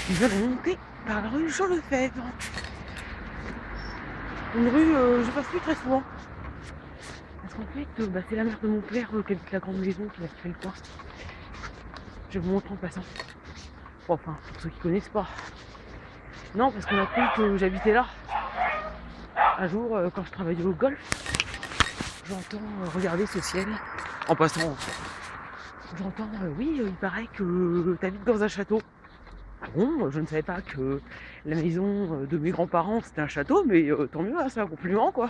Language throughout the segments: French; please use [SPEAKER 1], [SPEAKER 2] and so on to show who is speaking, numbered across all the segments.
[SPEAKER 1] Je viens de monter par la rue Jean Lefebvre. Une rue, je passe plus très souvent. Parce qu'en fait, c'est la mère de mon père qui habite la grande maison qui a fait le coin. Je vais vous montrer en passant. Bon, enfin, pour ceux qui connaissent pas. Non, parce qu'on a cru que j'habitais là. Un jour, quand je travaillais au golf, j'entends regarder ce ciel. En passant, j'entends, oui, il paraît que t'habites dans un château. Ah bon, je ne savais pas que la maison de mes grands-parents c'était un château, mais tant mieux, hein, c'est un compliment quoi.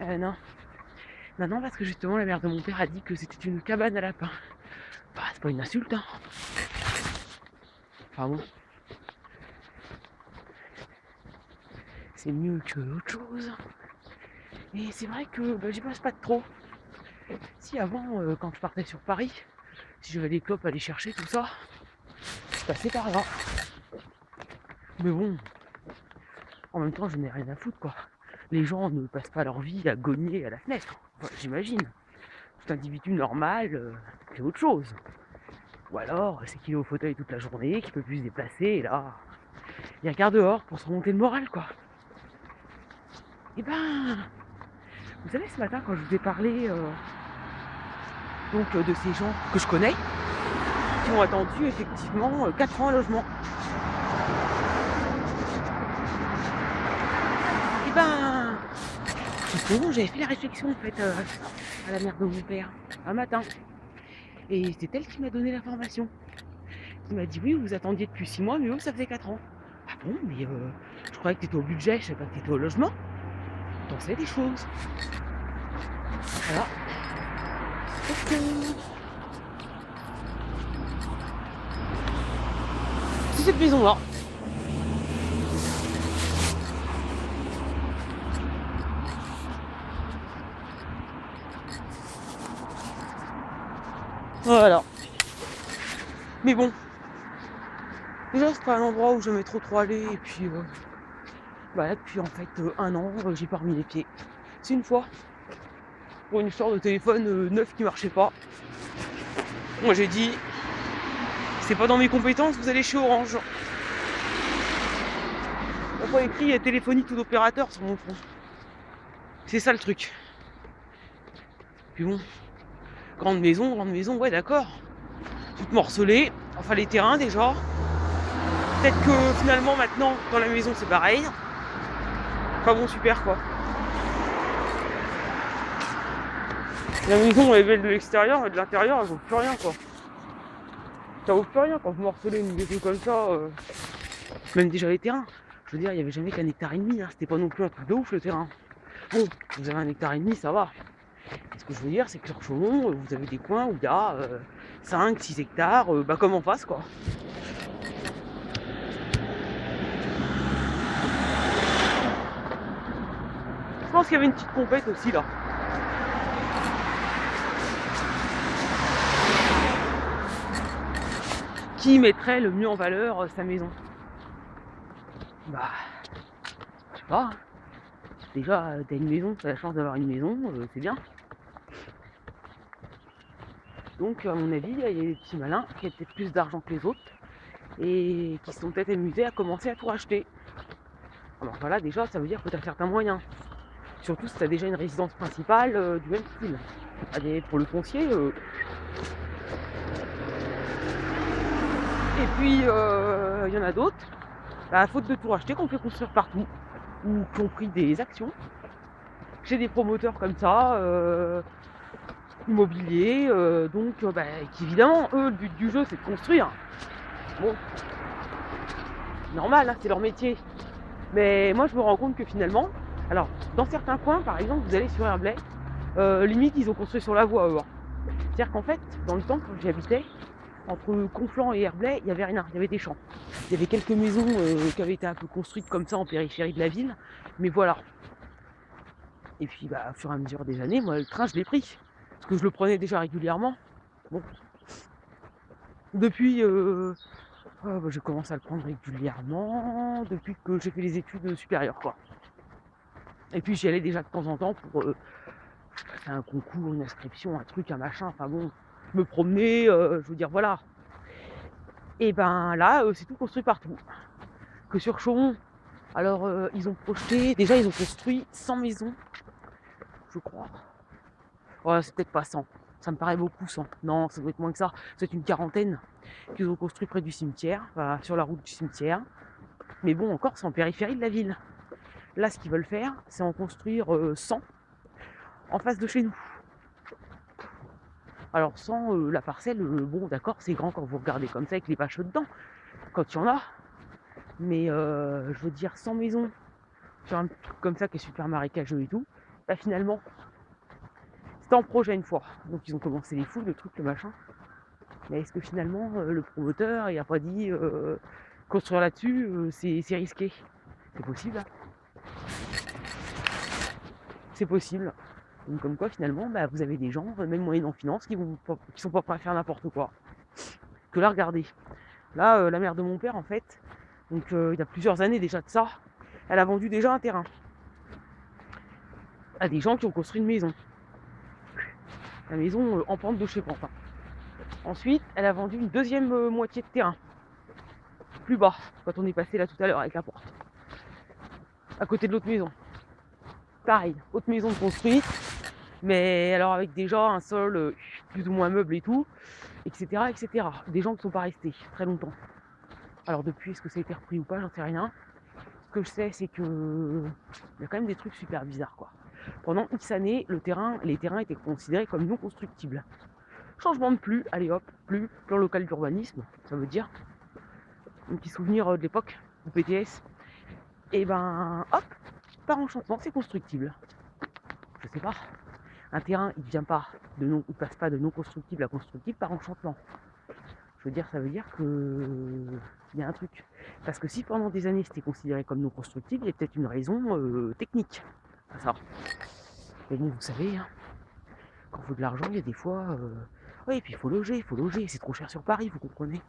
[SPEAKER 1] Non, non, parce que justement la mère de mon père a dit que c'était une cabane à lapins. Bah, c'est pas une insulte, hein. Enfin bon, c'est mieux que autre chose. Et c'est vrai que j'y passe pas de trop. Si avant, quand je partais sur Paris, si j'avais des clopes à aller chercher, tout ça, je passais par là. Mais bon, en même temps, je n'ai rien à foutre quoi. Les gens ne passent pas leur vie à gogner à la fenêtre, enfin, j'imagine. Tout individu normal, c'est autre chose. Ou alors, c'est qu'il est au fauteuil toute la journée, qu'il peut plus se déplacer, et là, il regarde dehors pour se remonter le moral, quoi. Et vous savez, ce matin, quand je vous ai parlé de ces gens que je connais, qui ont attendu effectivement 4 ans à logement. Et justement, j'avais fait la réflexion, en fait, à la mère de mon père, un matin. Et c'est elle qui m'a donné l'information. Qui m'a dit, oui, vous attendiez depuis 6 mois, mais eux, ça faisait 4 ans. Ah bon, mais je croyais que t'étais au budget, je savais pas que t'étais au logement. T'en sais des choses. Voilà. C'est cette maison-là. Voilà. Mais bon. Déjà, c'est pas un endroit où je vais trop aller. Et puis, là, depuis en fait 1 an, j'ai pas remis les pieds. C'est une fois. Pour une histoire de téléphone neuf qui marchait pas. Moi, j'ai dit, c'est pas dans mes compétences, vous allez chez Orange. On n'a pas écrit téléphonie tout opérateur sur mon front. C'est ça le truc. Puis bon, grande maison, ouais d'accord. Toute morcelée. Enfin les terrains déjà. Peut-être que finalement maintenant dans la maison c'est pareil. Enfin bon, super quoi. La maison elle est belle de l'extérieur et de l'intérieur elle vaut plus rien quoi. Ça vaut plus rien quand vous morcelez une maison comme ça. Même déjà les terrains. Je veux dire, il n'y avait jamais qu'un hectare et demi, hein. C'était pas non plus un truc de ouf le terrain. Bon, vous avez 1,5 hectare, ça va. Et ce que je veux dire, c'est que sur Chaumont, vous avez des coins où il y a 5, 6 hectares, comme en face quoi. Je pense qu'il y avait une petite compète aussi là. Qui mettrait le mieux en valeur sa maison? Je sais pas. Hein. Déjà, t'as une maison, t'as la chance d'avoir une maison, c'est bien. Donc, à mon avis, il y a des petits malins qui ont peut-être plus d'argent que les autres et qui se sont peut-être amusés à commencer à tout racheter. Alors voilà, déjà, ça veut dire que tu as certains moyens. Surtout si tu as déjà une résidence principale du même style. Allez, pour le foncier. Et puis, il y en a d'autres, à faute de tout racheter, qu'on fait construire partout. Ou qui ont pris des actions chez des promoteurs comme ça, immobiliers. Évidemment, eux, le but du jeu, c'est de construire. Bon, normal, hein, c'est leur métier. Mais moi, je me rends compte que finalement, alors, dans certains coins, par exemple, vous allez sur Herblay, limite, ils ont construit sur la voie, eux. C'est-à-dire qu'en fait, dans le temps, quand j'y habitais, entre Conflans et Herblay, il n'y avait rien, il y avait des champs. Il y avait quelques maisons qui avaient été un peu construites comme ça en périphérie de la ville, mais voilà. Et puis, au fur et à mesure des années, moi, le train, je l'ai pris. Parce que je le prenais déjà régulièrement. Bon. Depuis, je commence à le prendre régulièrement, depuis que j'ai fait les études supérieures, quoi. Et puis, j'y allais déjà de temps en temps pour faire un concours, une inscription, un truc, un machin, enfin bon, me promener, je veux dire, voilà. Et ben là, c'est tout construit partout. Que sur Chaumont, alors ils ont projeté, déjà ils ont construit 100 maisons, je crois. Ouais, c'est peut-être pas 100, ça me paraît beaucoup 100. Non, ça doit être moins que ça, c'est une quarantaine qu'ils ont construit près du cimetière, enfin, sur la route du cimetière. Mais bon, encore c'est en périphérie de la ville. Là, ce qu'ils veulent faire, c'est en construire 100 en face de chez nous. Alors sans la parcelle, bon d'accord, c'est grand quand vous regardez comme ça avec les vaches dedans, quand il y en a. Mais je veux dire 100 maisons sur un truc comme ça qui est super marécageux et tout, bah finalement, c'était en projet une fois. Donc ils ont commencé les fouilles, le truc, le machin. Mais est-ce que finalement le promoteur il a pas dit construire là-dessus c'est risqué? C'est possible, hein. C'est possible. Donc comme quoi finalement bah, vous avez des gens, même moyennant finance, qui sont pas prêts à faire n'importe quoi. Que là regardez. Là la mère de mon père en fait, donc il y a plusieurs années déjà de ça, elle a vendu déjà un terrain à des gens qui ont construit une maison. La maison en pente de chez pente. Ensuite, elle a vendu une deuxième moitié de terrain, plus bas, quand on est passé là tout à l'heure avec la porte, à côté de l'autre maison. Pareil, autre maison construite, mais alors avec déjà un sol plus ou moins meuble et tout, etc., etc. Des gens qui ne sont pas restés très longtemps. Alors depuis, est-ce que ça a été repris ou pas, j'en sais rien. Ce que je sais, c'est que il y a quand même des trucs super bizarres, quoi. Pendant X années, les terrains étaient considérés comme non constructibles. Changement de plus, allez hop, plus, plan local d'urbanisme, ça veut dire. Un petit souvenir de l'époque, du PTS. Et ben hop, par enchantement, c'est constructible. Je sais pas. Un terrain, il passe pas de non constructible à constructible par enchantement. Je veux dire, ça veut dire que il y a un truc. Parce que si pendant des années c'était considéré comme non constructible, il y a peut-être une raison technique à ça. Mais bon, vous savez, hein, quand il faut de l'argent, il y a des fois. Oui, et puis il faut loger, c'est trop cher sur Paris, vous comprenez.